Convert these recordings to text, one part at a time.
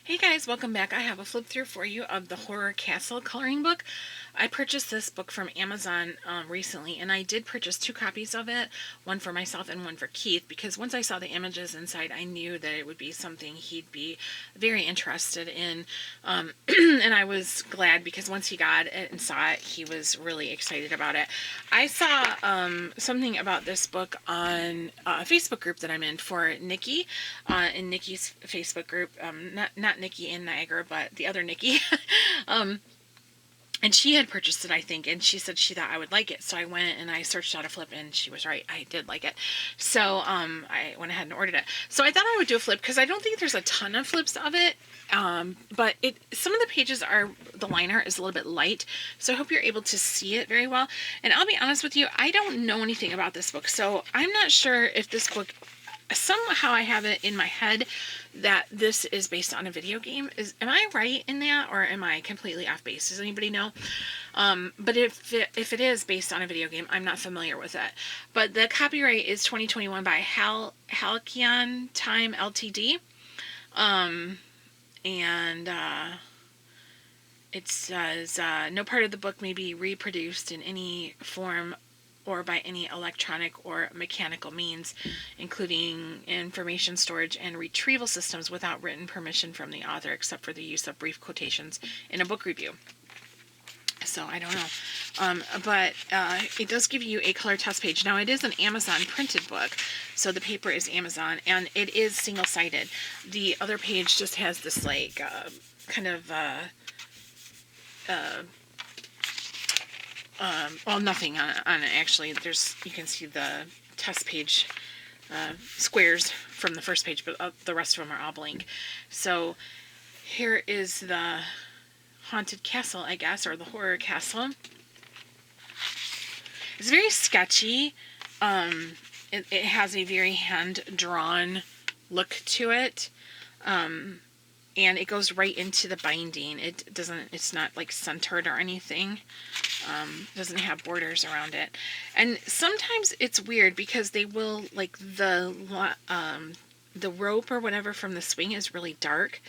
Hey guys, welcome back. I have a flip through for you of the Horror Castle coloring book. I purchased this book from Amazon recently, and I did purchase 2 copies of it, one for myself and one for Keith, because once I saw the images inside, I knew that it would be something he'd be very interested in. And I was glad because once he got it and saw it, he was really excited about it. I saw something about this book on a Facebook group that I'm in for Nikki, in Nikki's Facebook group. Not Nikki in Niagara, but the other Nikki. And she had purchased it, I think, and she said she thought I would like it. So I went and I searched out a flip, and she was right. I did like it. So I went ahead and ordered it. So I thought I would do a flip because I don't think there's a ton of flips of it. But some of the pages are, the line art is a little bit light. So I hope you're able to see it very well. And I'll be honest with you, I don't know anything about this book. So I'm not sure if this book, somehow I have it in my head that this is based on a video game. Am I right in that, or am I completely off base? Does anybody know? But if it is based on a video game, I'm not familiar with it. But the copyright is 2021 by Halcyon Time Ltd. It says no part of the book may be reproduced in any form or by any electronic or mechanical means, including information storage and retrieval systems, without written permission from the author, except for the use of brief quotations in a book review. So I don't know. But it does give you a color test page. Now, it is an Amazon printed book, so the paper is Amazon, and it is single-sided. The other page just has this, like, kind of... well, nothing on it actually. You can see the test page squares from the first page, but the rest of them are all blank. So here is the haunted castle, I guess, or the horror castle. It's very sketchy. It has a very hand-drawn look to it. And it goes right into the binding. It's not like centered or anything. Doesn't have borders around it. And sometimes it's weird because they will, like, the rope or whatever from the swing is really dark,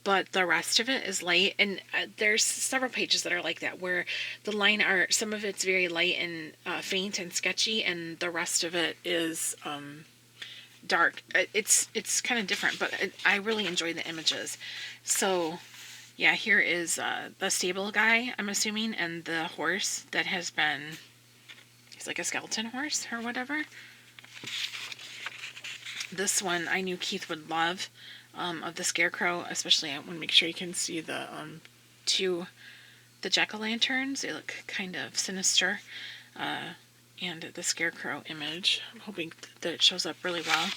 but the rest of it is light. And there's several pages that are like that, where the line art, some of it's very light and faint and sketchy, and the rest of it is dark. It's kind of different, but I really enjoy the images. So yeah, here is the stable guy, I'm assuming, and the horse that has been, he's like a skeleton horse or whatever. This one I knew Keith would love, of the scarecrow, especially. I want to make sure you can see the jack-o'-lanterns. They look kind of sinister. And the scarecrow image. I'm hoping that it shows up really well.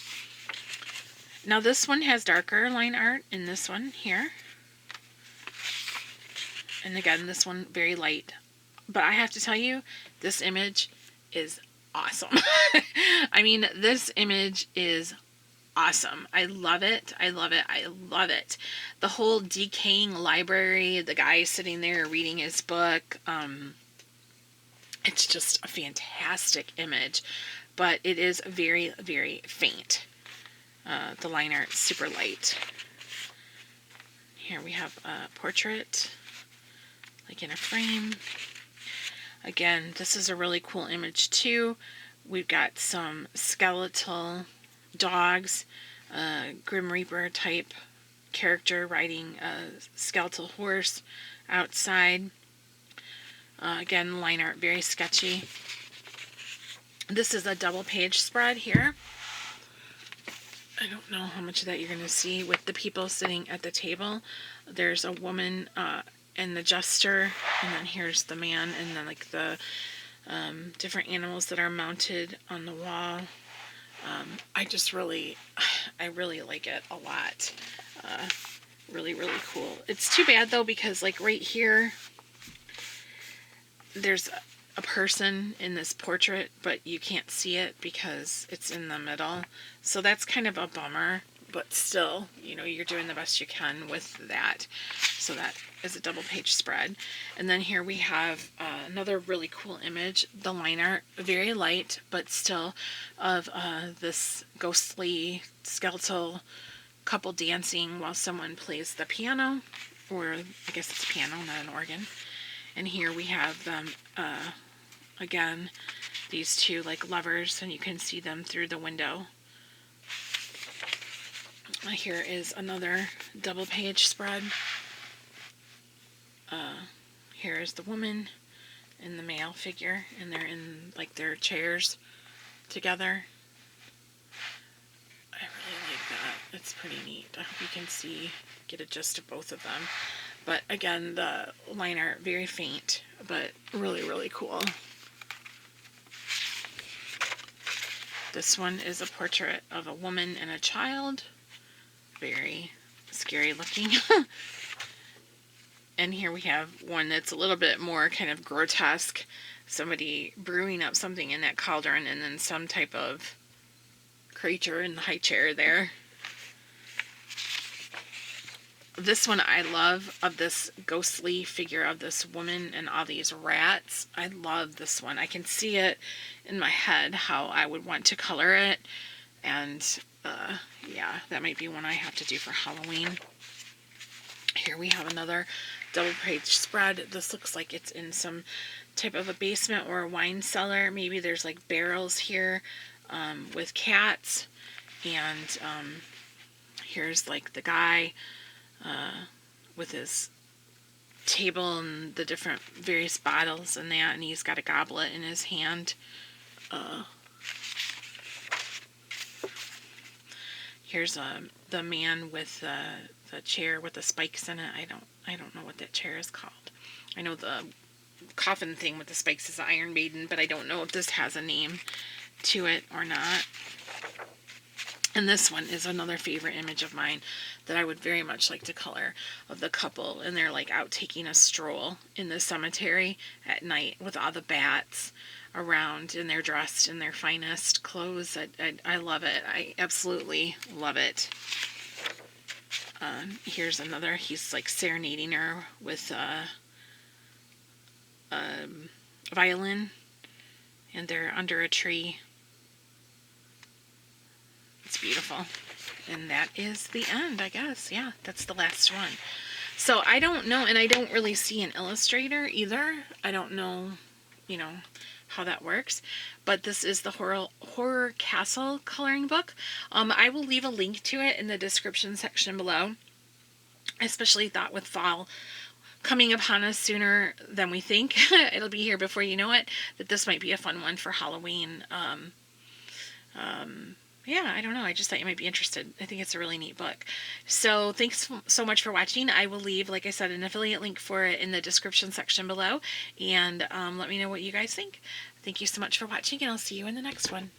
Now this one has darker line art in this one here. And again, this one very light. But I have to tell you, this image is awesome. I mean, this image is awesome. I love it. I love it. I love it. The whole decaying library, the guy sitting there reading his book, it's just a fantastic image, but it is very, very faint. The line art is super light. Here we have a portrait, like in a frame. Again, this is a really cool image too. We've got some skeletal dogs, Grim Reaper type character riding a skeletal horse outside. Again, line art very sketchy. This is a double page spread here. I don't know how much of that you're going to see with the people sitting at the table. There's a woman and the jester, and then here's the man, and then like the different animals that are mounted on the wall. I really like it a lot. Really, really cool. It's too bad though, because like right here, there's a person in this portrait, but you can't see it because it's in the middle. So that's kind of a bummer, but still, you know, you're doing the best you can with that. So that is a double page spread. And then here we have another really cool image. The line art, very light, but still, of this ghostly skeletal couple dancing while someone plays the piano, or I guess it's a piano, not an organ. And here we have them, again, these two like lovers, and you can see them through the window. Here is another double page spread. Here is the woman and the male figure, and they're in like their chairs together. I really like that. It's pretty neat. I hope you can get a gist of both of them. But again, the line art, very faint, but really, really cool. This one is a portrait of a woman and a child. Very scary looking. And here we have one that's a little bit more kind of grotesque. Somebody brewing up something in that cauldron, and then some type of creature in the high chair there. This one I love, of this ghostly figure of this woman and all these rats. I love this one. I can see it in my head how I would want to color it. And yeah, that might be one I have to do for Halloween. Here we have another double page spread. This looks like it's in some type of a basement or a wine cellar. Maybe there's like barrels here with cats. And here's like the guy with his table and the different various bottles and that, and he's got a goblet in his hand. Here's the man with the chair with the spikes in it. I don't know what that chair is called. I know the coffin thing with the spikes is the Iron Maiden, but I don't know if this has a name to it or not. And this one is another favorite image of mine that I would very much like to color, of the couple, and they're like out taking a stroll in the cemetery at night with all the bats around, and they're dressed in their finest clothes. I love it. I absolutely love it. Here's another. He's like serenading her with a violin, and they're under a tree. It's beautiful. And that is the end, I guess. Yeah, that's the last one. So I don't know, and I don't really see an illustrator either. I don't know, how that works. But this is the Horror Castle coloring book. I will leave a link to it in the description section below. I especially thought with fall coming upon us sooner than we think, it'll be here before you know it, that this might be a fun one for Halloween. Yeah, I don't know. I just thought you might be interested. I think it's a really neat book. So thanks so much for watching. I will leave, like I said, an affiliate link for it in the description section below. And let me know what you guys think. Thank you so much for watching, and I'll see you in the next one.